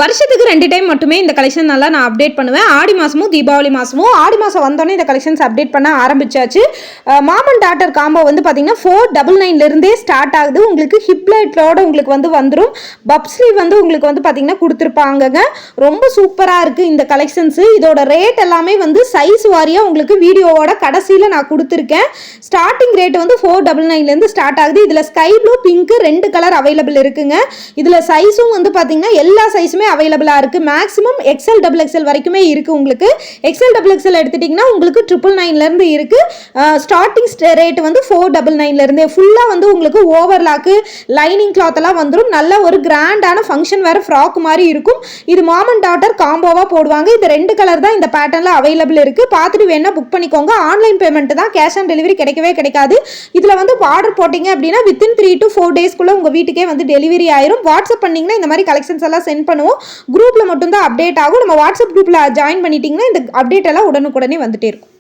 வருஷத்துக்கு 2 டைம் மட்டுமே இந்த கலெக்ஷன் நல்லா நான் அப்டேட் பண்ணுவேன். ஆடி மாசமும் தீபாவளி மாசமும். ஆடி மாசம் வந்தோடனே இந்த கலெக்ஷன்ஸ் அப்டேட் பண்ண ஆரம்பிச்சாச்சு. மாம் அண்ட் டாட்டர் காம்போ வந்து பார்த்தீங்கன்னா 499 இருந்தே ஸ்டார்ட் ஆகுது. உங்களுக்கு ஹிப் லைட்டோட உங்களுக்கு வந்து வந்துடும். பப் ஸ்லீவ் வந்து உங்களுக்கு வந்து பார்த்தீங்கன்னா கொடுத்துருப்பாங்கங்க. ரொம்ப சூப்பராக இருக்குது இந்த கலெக்ஷன்ஸு. இதோட ரேட் எல்லாமே வந்து சைஸ் வாரியாக உங்களுக்கு வீடியோவோட கடைசியில் நான் கொடுத்துருக்கேன். ஸ்டார்டிங் ரேட் வந்து 499 ஸ்டார்ட் ஆகுது. இதில் sky blue, pink 2 colour available இருக்குங்க. இதில் சைஸும் வந்து பார்த்தீங்கன்னா எல்லா சைஸுமே அவைலபிளாக இருக்குது. மேக்ஸிமம் எக்ஸ்எல் டபுள் எக்ஸ்எல் வரைக்குமே இருக்குது. உங்களுக்கு எக்ஸ்எல் டபுள் எக்ஸ்எல் எடுத்துட்டிங்கன்னா உங்களுக்கு 999 இருக்குது. ஸ்டார்டிங் ரேட் வந்து 499 ஃபுல்லாக வந்து உங்களுக்கு ஓவர்லாக்கு லைனிங் கிளாத் எல்லாம் வந்துடும். நல்ல ஒரு கிராண்டான ஃபங்க்ஷன் வேறு ஃப்ராக் மாதிரி இருக்கும். இது மாம் அண்ட் டாட்டர் காம்போவாக போடுவாங்க. இந்த 2 கலர் தான் இந்த பேட்டர்னில் அவைலபிள் இருக்குது. பார்த்துட்டு வேணா புக் பண்ணிக்கோங்க. ஆன்லைன் பேமெண்ட் தான், கேஷ் ஆன் டெலிவரி கிடைக்கவே கிடைக்காது. இதில் வந்து ஆர்டர் போட்டிங்க அப்படின்னா வித்தின் 3 to 4 டேஸ்க்குள்ளே உங்கள் வீட்டுக்கே வந்து டெலிவரி ஆயிரும். வாட்ஸ்அப் பண்ணிங்கன்னா இந்த மாதிரி கலெக்ஷன்ஸ் எல்லாம் சென்ட் பண்ணுவோம். குரூப்ல மட்டும் தான் அப்டேட் ஆகும். நம்ம வாட்ஸ்அப் குரூப்ல ஜாயின் பண்ணிட்டீங்கன்னா இந்த அப்டேட் எல்லாம் உடனுக்குடனே வந்துட்டே இருக்கும்.